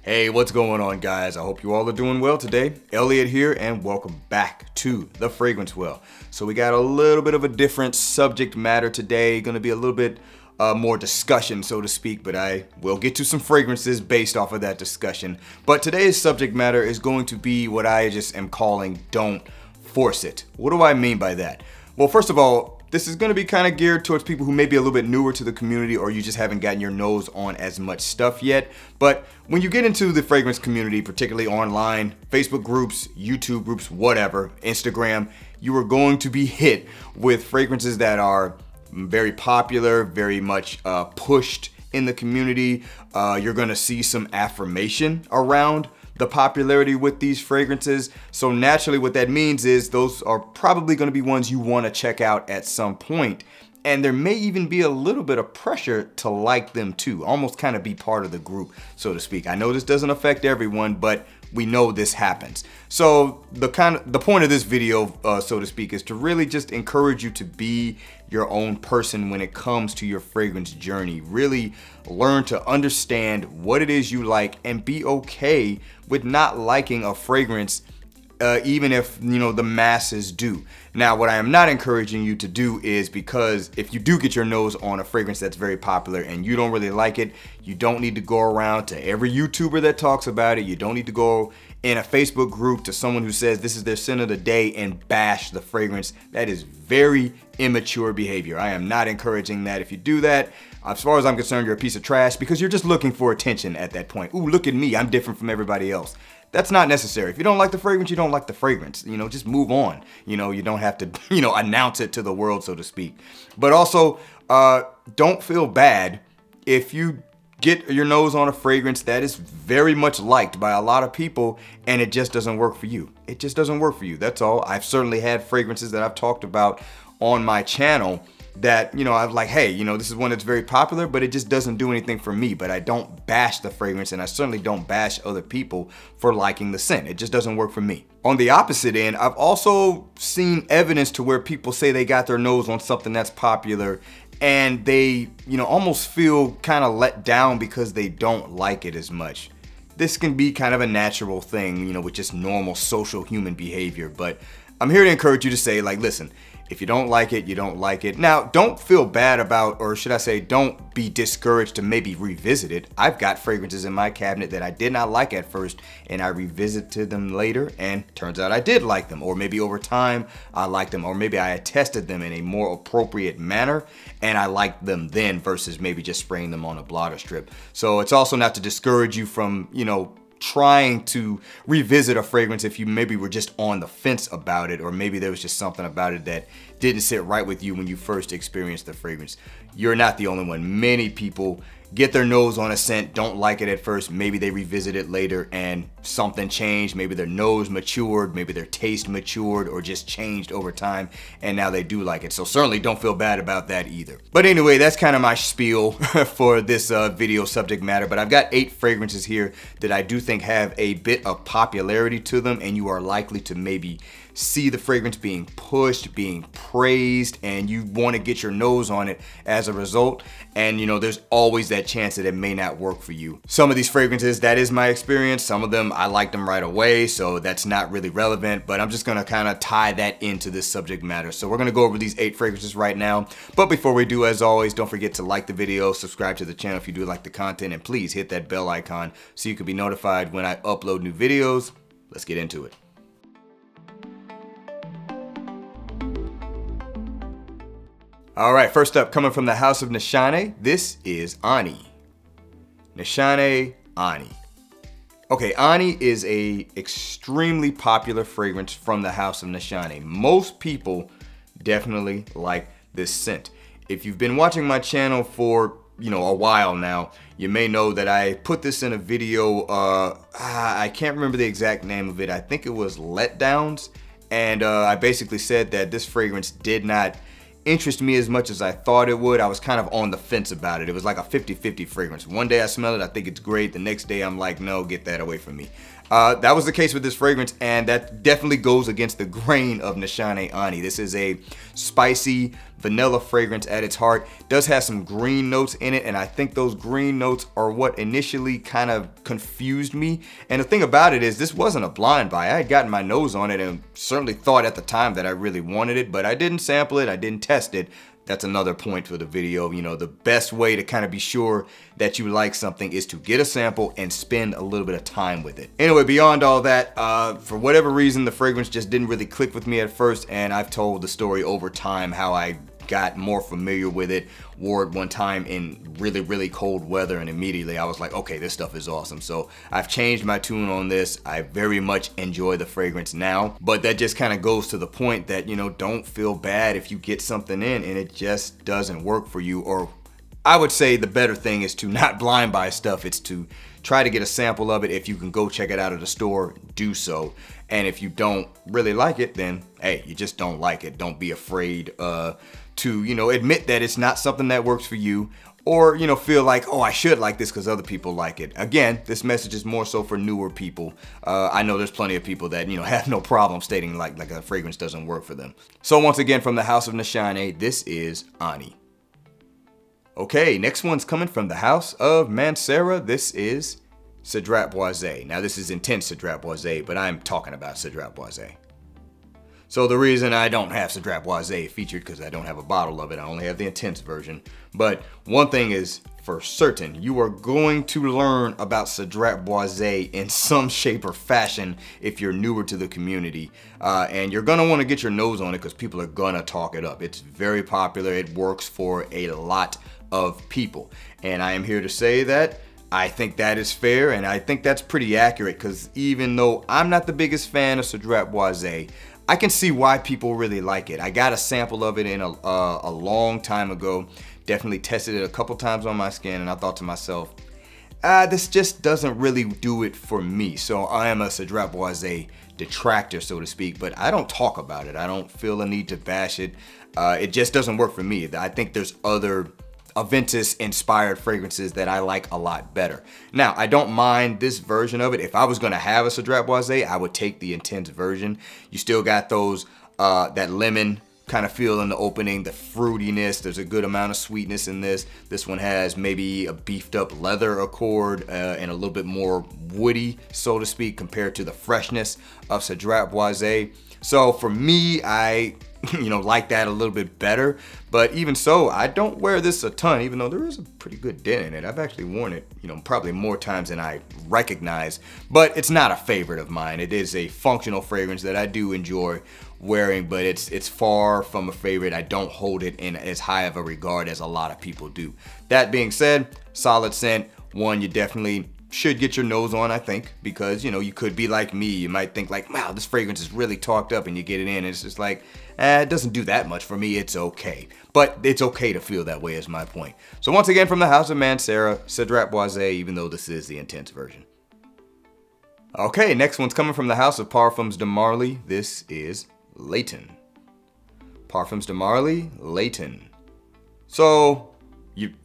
Hey, what's going on, guys? I hope you all are doing well today. Elliot here, and welcome back to The Fragrance Well. So we got a little bit of a different subject matter today. Going to be a little bit more discussion, so to speak, but I will get to some fragrances based off of that discussion. But today's subject matter is going to be what I just am calling Don't Force It. What do I mean by that? Well, first of all, this is going to be kind of geared towards people who may be a little bit newer to the community, or you just haven't gotten your nose on as much stuff yet. But when you get into the fragrance community, particularly online, Facebook groups, YouTube groups, whatever, Instagram, you are going to be hit with fragrances that are very popular, very much pushed in the community. You're going to see some affirmation around the popularity with these fragrances. So naturally what that means is those are probably going to be ones you want to check out at some point. And there may even be a little bit of pressure to like them too, almost kind of be part of the group, so to speak. I know this doesn't affect everyone, but we know this happens. So the point of this video, so to speak, is to really just encourage you to be your own person when it comes to your fragrance journey. Really learn to understand what it is you like and be okay with not liking a fragrance, even if, you know, the masses do. Now, what I am not encouraging you to do is, because if you do get your nose on a fragrance that's very popular and you don't really like it, you don't need to go around to every YouTuber that talks about it. You don't need to go in a Facebook group to someone who says this is their scent of the day and bash the fragrance. That is very immature behavior. I am not encouraging that. If you do that, as far as I'm concerned, you're a piece of trash, because you're just looking for attention at that point. Ooh, look at me, I'm different from everybody else. That's not necessary. If you don't like the fragrance, you don't like the fragrance. You know, just move on. You know, you don't have to, announce it to the world, so to speak. But also, don't feel bad if you get your nose on a fragrance that is very much liked by a lot of people and it just doesn't work for you. It just doesn't work for you. That's all. I've certainly had fragrances that I've talked about on my channel that, I'm like, hey, this is one that's very popular, but it just doesn't do anything for me. But I don't bash the fragrance, and I certainly don't bash other people for liking the scent. It just doesn't work for me. On the opposite end, I've also seen evidence to where people say they got their nose on something that's popular and they, almost feel kind of let down because they don't like it as much. This can be kind of a natural thing, with just normal social human behavior. But I'm here to encourage you to say, like, listen, if you don't like it, you don't like it. Now, don't feel bad about, or should I say, don't be discouraged to maybe revisit it. I've got fragrances in my cabinet that I did not like at first, and I revisited them later, and turns out I did like them. Or maybe over time, I liked them. Or maybe I had tested them in a more appropriate manner, and I liked them then versus maybe just spraying them on a blotter strip. So it's also not to discourage you from, trying to revisit a fragrance if you maybe were just on the fence about it, or maybe there was just something about it that didn't sit right with you when you first experienced the fragrance. You're not the only one. Many people get their nose on a scent, don't like it at first, maybe they revisit it later and something changed. Maybe their nose matured, maybe their taste matured, or just changed over time, and now they do like it. So certainly don't feel bad about that either. But anyway, that's kind of my spiel for this video subject matter. But I've got 8 fragrances here that I do think have a bit of popularity to them, and you are likely to maybe see the fragrance being pushed, being praised, and you want to get your nose on it as a result. And there's always that chance that it may not work for you. Some of these fragrances, that is my experience. Some of them, I liked them right away, so that's not really relevant, but I'm just gonna kind of tie that into this subject matter. So we're gonna go over these 8 fragrances right now. But before we do, as always, don't forget to like the video, subscribe to the channel if you do like the content, and please hit that bell icon so you can be notified when I upload new videos. Let's get into it. All right, first up, coming from the house of Nishane, this is Ani. Nishane Ani. Okay, Ani is a extremely popular fragrance from the house of Nishane. Most people definitely like this scent. If you've been watching my channel for, a while now, you may know that I put this in a video, I can't remember the exact name of it. I think it was Letdowns. And I basically said that this fragrance did not interest me as much as I thought it would. I was kind of on the fence about it. It was like a 50-50 fragrance. One day I smell it, I think it's great. The next day I'm like, no, get that away from me. That was the case with this fragrance, and that definitely goes against the grain of Nishane Ani. This is a spicy, vanilla fragrance at its heart. It does have some green notes in it, and I think those green notes are what initially kind of confused me. And the thing about it is, this wasn't a blind buy. I had gotten my nose on it and certainly thought at the time that I really wanted it, but I didn't sample it, I didn't test it. That's another point for the video. You know, the best way to kind of be sure that you like something is to get a sample and spend a little bit of time with it. Anyway, beyond all that, for whatever reason, the fragrance just didn't really click with me at first, and I've told the story over time how I got more familiar with it, wore it one time in really, really cold weather, and immediately I was like, okay, this stuff is awesome. So I've changed my tune on this. I very much enjoy the fragrance now, but that just kind of goes to the point that, you know, don't feel bad if you get something in and it just doesn't work for you. Or I would say the better thing is to not blind buy stuff. It's to try to get a sample of it. If you can go check it out at a store, do so. And if you don't really like it, then hey, you just don't like it. Don't be afraid to, you know, admit that it's not something that works for you, or, you know, feel like, oh, I should like this because other people like it. Again, this message is more so for newer people. I know there's plenty of people that, you know, have no problem stating like a fragrance doesn't work for them. So once again, from the house of Nishane, this is Ani. Okay, next one's coming from the house of Mancera. This is Cedrat Boise. Now this is intense Cedrat Boise, but I'm talking about Cedrat Boise. So the reason I don't have Cedrat Boise featured because I don't have a bottle of it, I only have the intense version. But one thing is for certain, you are going to learn about Cedrat Boise in some shape or fashion if you're newer to the community. And you're gonna wanna get your nose on it because people are gonna talk it up. It's very popular, it works for a lot of people. And I am here to say that I think that is fair, and I think that's pretty accurate, because even though I'm not the biggest fan of Cedrat Boise, I can see why people really like it. I got a sample of it in a long time ago. Definitely tested it a couple times on my skin, and I thought to myself, this just doesn't really do it for me. So I am a Cedrat Boise detractor, so to speak, but I don't talk about it. I don't feel a need to bash it. It just doesn't work for me. I think there's other Aventus inspired fragrances that I like a lot better. Now, I don't mind this version of it. If I was gonna have a Cedrat Boise, I would take the intense version. You still got those, that lemon kind of feel in the opening, the fruitiness. There's a good amount of sweetness in this. This one has maybe a beefed up leather accord and a little bit more woody, so to speak, compared to the freshness of Cedrat Boise. So for me, I like that a little bit better. But even so, I don't wear this a ton, even though there is a pretty good dent in it. I've actually worn it, probably more times than I recognize, but it's not a favorite of mine. It is a functional fragrance that I do enjoy wearing, but it's far from a favorite. I don't hold it in as high of a regard as a lot of people do. That being said, solid scent, one you definitely should get your nose on, I think, because you could be like me. You might think like, wow, this fragrance is really talked up, and you get it in and it's just like, it doesn't do that much for me. It's okay, but it's okay to feel that way is my point. So once again, from the house of Mancera, Cedrat Boise, even though this is the intense version. Okay, next one's coming from the house of Parfums de Marly. This is Layton. Parfums de Marly, Layton. So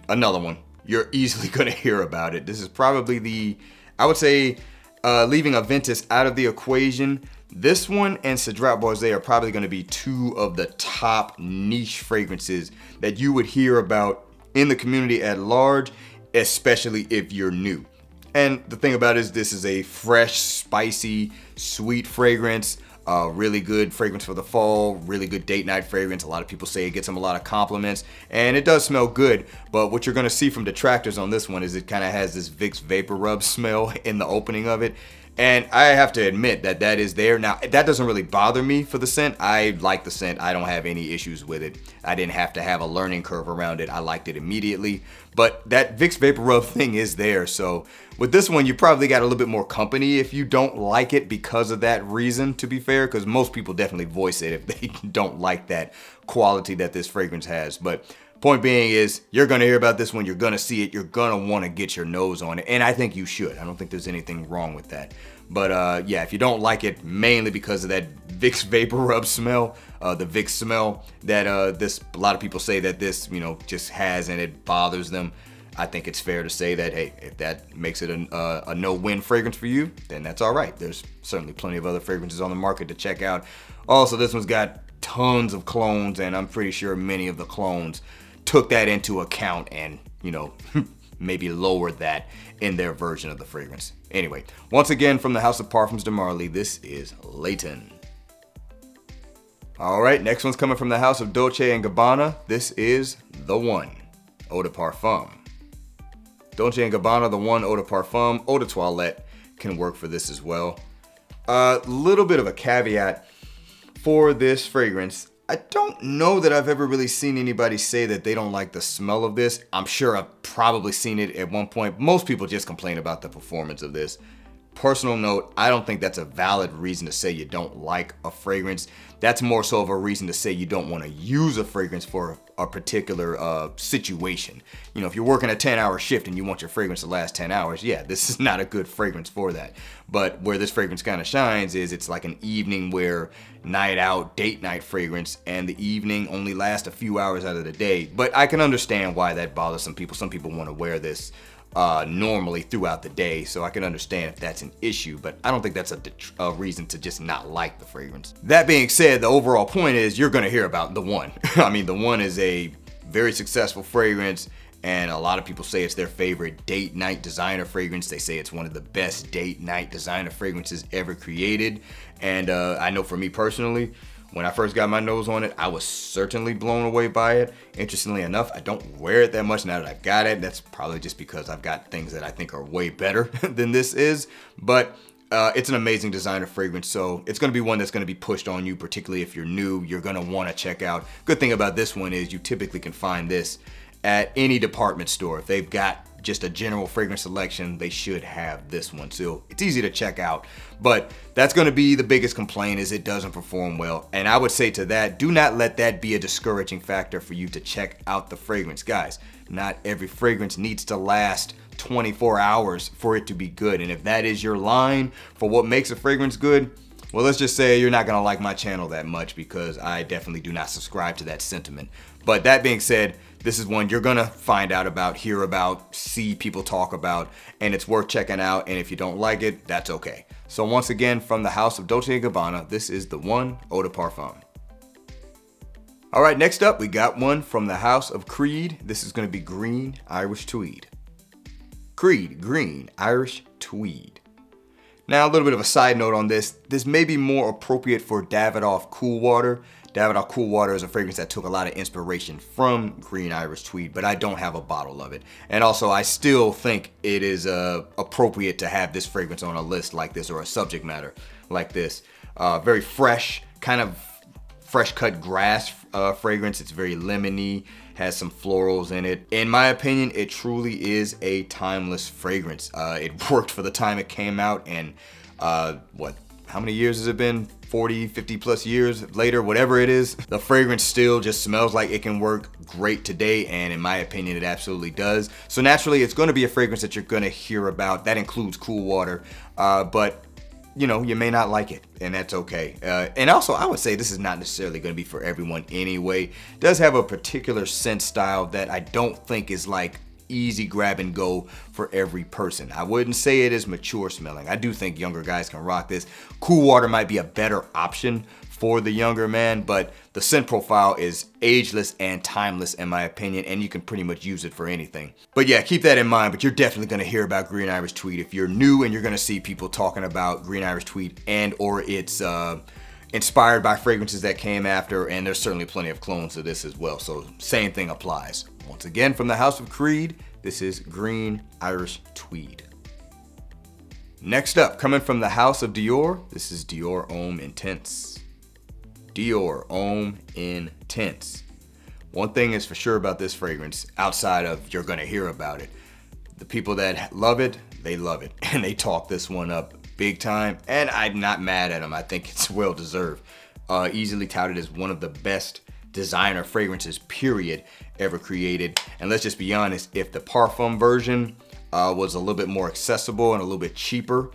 another one. You're easily gonna hear about it. This is probably I would say, leaving Aventus out of the equation, this one and Cedrat Boise are probably gonna be two of the top niche fragrances that you would hear about in the community at large, especially if you're new. And the thing about it is, this is a fresh, spicy, sweet fragrance. Really good fragrance for the fall, really good date night fragrance. A lot of people say it gets them a lot of compliments, and it does smell good. But what you're gonna see from detractors on this one is it kind of has this Vicks Vapor Rub smell in the opening of it. And I have to admit that that is there. Now, that doesn't really bother me for the scent. I like the scent. I don't have any issues with it. I didn't have to have a learning curve around it. I liked it immediately. But that Vicks Vapor Rub thing is there. So with this one, you probably got a little bit more company if you don't like it because of that reason, to be fair, because most people definitely voice it if they don't like that quality that this fragrance has. But point being is, you're gonna hear about this one, you're gonna see it, you're gonna wanna get your nose on it, and I think you should. I don't think there's anything wrong with that. But yeah, if you don't like it, mainly because of that Vicks Vapor Rub smell, the Vicks smell that a lot of people say that this, just has and it bothers them, I think it's fair to say that, hey, if that makes it a no-win fragrance for you, then that's all right. There's certainly plenty of other fragrances on the market to check out. Also, this one's got tons of clones, and I'm pretty sure many of the clones took that into account and, you know, maybe lowered that in their version of the fragrance. Anyway, once again, from the House of Parfums de Marly, this is Layton. All right, next one's coming from the House of Dolce & Gabbana. This is The One Eau de Parfum. Dolce & Gabbana, The One Eau de Parfum, Eau de Toilette can work for this as well. A little bit of a caveat for this fragrance. I don't know that I've ever really seen anybody say that they don't like the smell of this. I'm sure I've probably seen it at one point. Most people just complain about the performance of this. Personal note, I don't think that's a valid reason to say you don't like a fragrance. That's more so of a reason to say you don't want to use a fragrance for a particular situation. You know, if you're working a 10-hour shift and you want your fragrance to last 10 hours, yeah, this is not a good fragrance for that. But where this fragrance kind of shines is it's like an evening wear, night out, date night fragrance, and the evening only lasts a few hours out of the day. But I can understand why that bothers some people. Some people want to wear this normally throughout the day, so I can understand if that's an issue, but I don't think that's a reason to just not like the fragrance. That being said, the overall point is you're gonna hear about The One. I mean, The One is a very successful fragrance, and a lot of people say it's their favorite date night designer fragrance. They say it's one of the best date night designer fragrances ever created, and I know for me personally, when I first got my nose on it, I was certainly blown away by it. Interestingly enough, I don't wear it that much now that I've got it. That's probably just because I've got things that I think are way better than this is. But it's an amazing designer fragrance, so it's gonna be one that's gonna be pushed on you, particularly if you're new, you're gonna wanna check out. Good thing about this one is you typically can find this at any department store. If they've got just a general fragrance selection, they should have this one. So it's easy to check out, but that's gonna be the biggest complaint is it doesn't perform well. And I would say to that, do not let that be a discouraging factor for you to check out the fragrance. Guys, not every fragrance needs to last 24 hours for it to be good. And if that is your line for what makes a fragrance good, well, let's just say you're not gonna like my channel that much because I definitely do not subscribe to that sentiment. But that being said, this is one you're gonna find out about, hear about, see people talk about, and it's worth checking out. And if you don't like it, that's okay. So once again, from the House of Dolce & Gabbana, this is The One Eau de Parfum. All right, next up, we got one from the House of Creed. This is gonna be Green Irish Tweed. Creed Green Irish Tweed. Now, a little bit of a side note on this. This may be more appropriate for Davidoff Cool Water. Davidoff Cool Water is a fragrance that took a lot of inspiration from Green Irish Tweed, but I don't have a bottle of it. And also, I still think it is appropriate to have this fragrance on a list like this or a subject matter like this. Very fresh, kind of fresh cut grass fragrance. It's very lemony, has some florals in it. In my opinion, it truly is a timeless fragrance. It worked for the time it came out, and how many years has it been? 40, 50 plus years later, whatever it is, the fragrance still just smells like it can work great today, and in my opinion, it absolutely does. So naturally, it's gonna be a fragrance that you're gonna hear about. That includes Cool Water, but you know, you may not like it, and that's okay. And also, I would say this is not necessarily gonna be for everyone anyway. It does have a particular scent style that I don't think is like easy grab and go for every person. I wouldn't say it is mature smelling. I do think younger guys can rock this. Cool Water might be a better option for the younger man, but the scent profile is ageless and timeless in my opinion, and you can pretty much use it for anything. But yeah, keep that in mind, but you're definitely gonna hear about Green Irish Tweed if you're new, and you're gonna see people talking about Green Irish Tweed and or it's inspired by fragrances that came after, and there's certainly plenty of clones of this as well, so same thing applies. Once again, from the House of Creed, this is Green Irish Tweed. Next up, coming from the House of Dior, this is Dior Homme Intense. Dior Homme Intense. One thing is for sure about this fragrance, outside of you're gonna hear about it, the people that love it, they love it, and they talk this one up big time, and I'm not mad at them. I think it's well deserved. Easily touted as one of the best designer fragrances, period, ever created. And let's just be honest, if the Parfum version was a little bit more accessible and a little bit cheaper,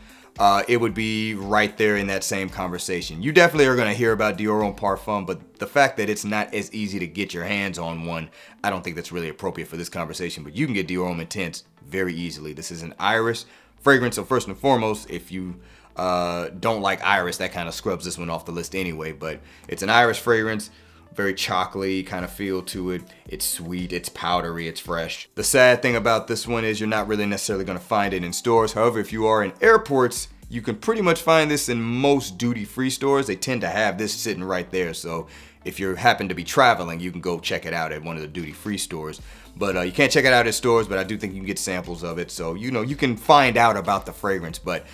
it would be right there in that same conversation. You definitely are gonna hear about Dior Homme Parfum, but the fact that it's not as easy to get your hands on one, I don't think that's really appropriate for this conversation, but you can get Dior Homme Intense very easily. This is an Irish fragrance, so first and foremost, if you don't like iris, that kind of scrubs this one off the list anyway. But it's an iris fragrance. Very chocolatey kind of feel to it. It's sweet, it's powdery, it's fresh. The sad thing about this one is you're not really necessarily gonna find it in stores. However, if you are in airports, you can pretty much find this in most duty-free stores. They tend to have this sitting right there. So if you happen to be traveling, you can go check it out at one of the duty-free stores. But you can't check it out at stores, but I do think you can get samples of it. So, you know, you can find out about the fragrance. But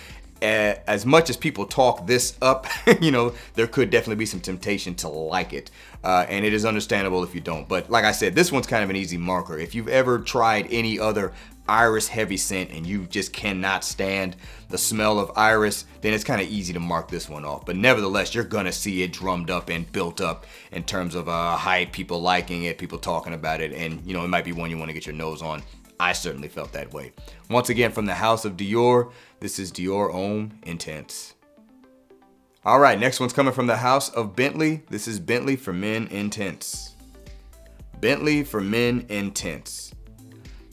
as much as people talk this up, you know, there could definitely be some temptation to like it. And it is understandable if you don't. But like I said, this one's kind of an easy marker. If you've ever tried any other iris heavy scent and you just cannot stand the smell of iris, then it's kind of easy to mark this one off. But nevertheless, you're gonna see it drummed up and built up in terms of hype, people liking it, people talking about it, and you know, it might be one you want to get your nose on. I certainly felt that way. Once again, from the house of Dior, this is Dior Homme Intense. All right, next one's coming from the house of Bentley. This is Bentley For Men Intense. Bentley For Men Intense.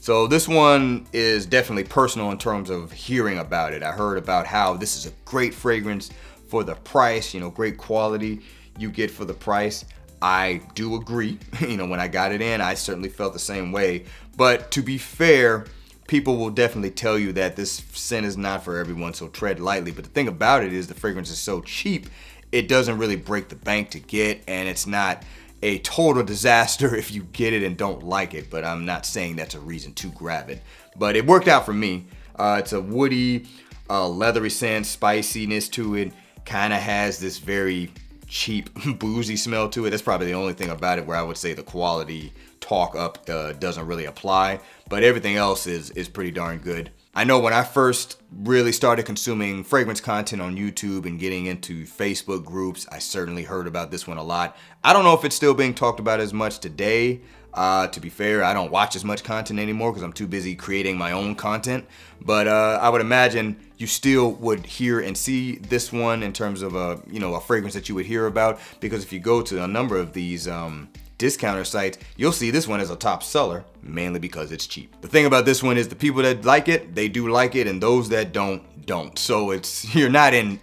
So this one is definitely personal in terms of hearing about it. I heard about how this is a great fragrance for the price, you know, great quality you get for the price. I do agree. You know, when I got it in, I certainly felt the same way. But to be fair, people will definitely tell you that this scent is not for everyone, so tread lightly. But the thing about it is the fragrance is so cheap, it doesn't really break the bank to get, and it's not a total disaster if you get it and don't like it. But I'm not saying that's a reason to grab it. But it worked out for me. It's a woody, leathery scent, spiciness to it. Kind of has this very cheap, boozy smell to it. That's probably the only thing about it where I would say the quality talk up doesn't really apply. But everything else is pretty darn good. I know when I first really started consuming fragrance content on YouTube and getting into Facebook groups, I certainly heard about this one a lot. I don't know if it's still being talked about as much today. To be fair, I don't watch as much content anymore because I'm too busy creating my own content. But I would imagine you still would hear and see this one in terms of a fragrance that you would hear about, because if you go to a number of these discounter sites, you'll see this one as a top seller, mainly because it's cheap. The thing about this one is the people that like it, they do like it, and those that don't. So you're not in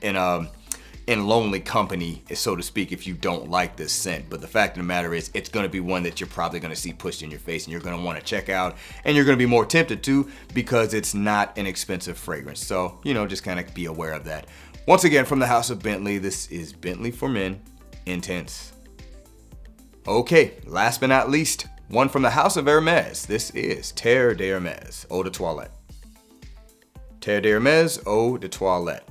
lonely company, so to speak, if you don't like this scent. But the fact of the matter is, it's gonna be one that you're probably gonna see pushed in your face and you're gonna wanna check out, and you're gonna be more tempted to because it's not an expensive fragrance. So, you know, just kind of be aware of that. Once again, from the house of Bentley, this is Bentley For Men Intense. Okay, last but not least, one from the house of Hermes. This is Terre D'Hermes Eau de Toilette. Terre D'Hermes Eau de Toilette.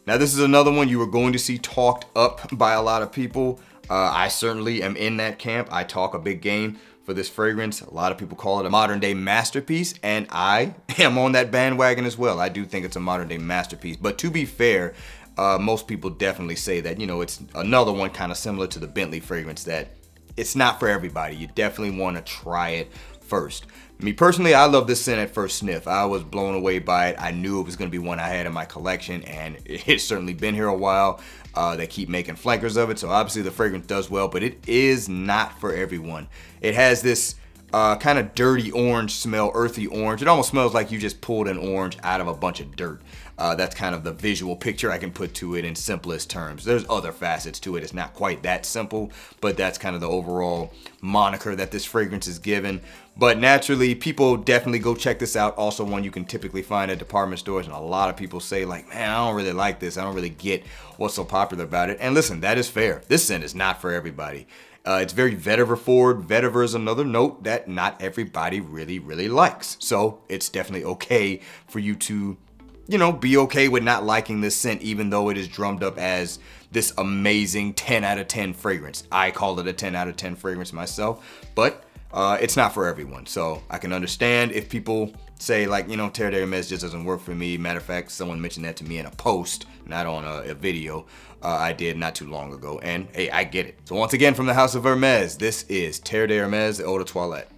Now this is another one you are going to see talked up by a lot of people. I certainly am in that camp. I talk a big game for this fragrance. A lot of people call it a modern day masterpiece, and I am on that bandwagon as well. I do think it's a modern day masterpiece, but to be fair, most people definitely say that, you know, it's another one kind of similar to the Bentley fragrance that it's not for everybody. You definitely want to try it first. Me personally, I love this scent at first sniff. I was blown away by it. I knew it was going to be one I had in my collection, and it's certainly been here a while. They keep making flankers of it, so obviously the fragrance does well, but it is not for everyone. It has this kind of dirty orange smell, earthy orange. It almost smells like you just pulled an orange out of a bunch of dirt. That's kind of the visual picture I can put to it in simplest terms. There's other facets to it. It's not quite that simple, but that's kind of the overall moniker that this fragrance is given. But naturally, people definitely go check this out. Also one you can typically find at department stores, and a lot of people say like, man, I don't really like this. I don't really get what's so popular about it. And listen, that is fair. This scent is not for everybody. It's very vetiver forward. Vetiver is another note that not everybody really likes. So it's definitely okay for you to, you know, be okay with not liking this scent, even though it is drummed up as this amazing 10 out of 10 fragrance. I call it a 10 out of 10 fragrance myself, but it's not for everyone. So I can understand if people say like, you know, Terre D'Hermes just doesn't work for me. Matter of fact, someone mentioned that to me in a post, not on a video I did not too long ago. And hey, I get it. So once again, from the house of Hermes, this is Terre D'Hermes Eau de Toilette.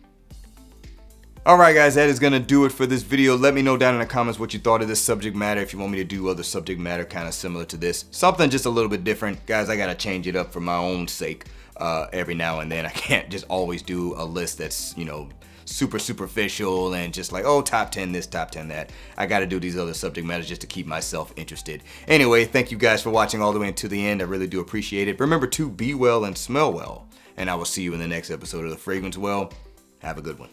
Alright guys, that is going to do it for this video. Let me know down in the comments what you thought of this subject matter. If you want me to do other subject matter kind of similar to this. Something just a little bit different. Guys, I got to change it up for my own sake every now and then. I can't just always do a list that's, you know, super superficial and just like, oh, top 10 this, top 10 that. I got to do these other subject matters just to keep myself interested. Anyway, thank you guys for watching all the way until the end. I really do appreciate it. Remember to be well and smell well. And I will see you in the next episode of The Fragrance Well. Have a good one.